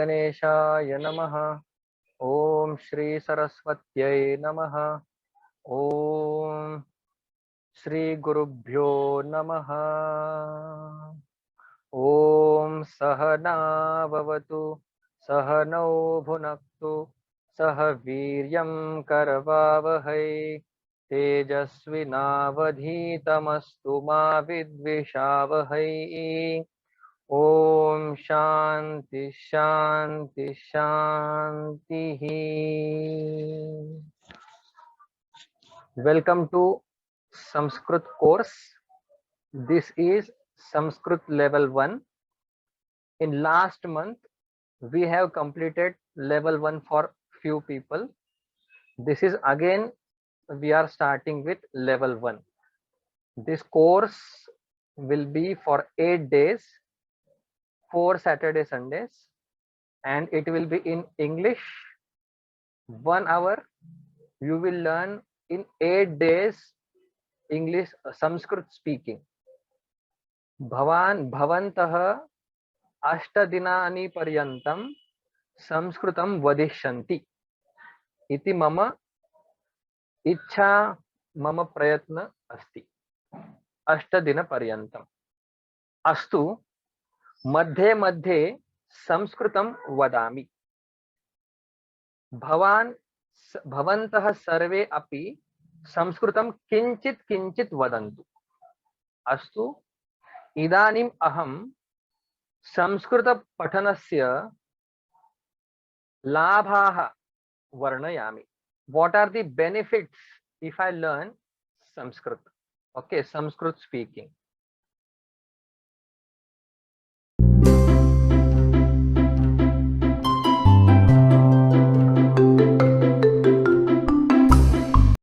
गणेशाय नमः। ओम श्री सरस्वत्यै नमः। ओम श्री गुरुभ्यो नमः। ओम सहना भवतु सहनौ भुनक्तु सह वीर्यं करवावहै तेजस्विनावधीतमस्तु मा विद्विषावहै। ओम शांति शांति शांति। Welcome to Sanskrit course. This is Sanskrit level 1. In last month we have completed level 1 for few people. This is again we are starting with level 1. This course will be for 8 days, 4 Saturday Sundays, and it will be in English. 1 hour you will learn in 8 days English Sanskrit speaking. भवन्तः 8 दिनानि पर्यन्तं संस्कृतं वदिष्यन्ति इति मम इच्छा, मम प्रयत्न अस्ति। 8 दिनपर्यन्तम्। अस्तु, मध्ये मध्ये संस्कृतं वदामि। भवन्तः सर्वे अपि संस्कृतं किञ्चित् किञ्चित् वदन्तु। अस्तु, इदानीम् अहं संस्कृत पठनस्य लाभाः वर्णयामि। What are the benefits if I learn Sanskrit? Okay, Sanskrit speaking.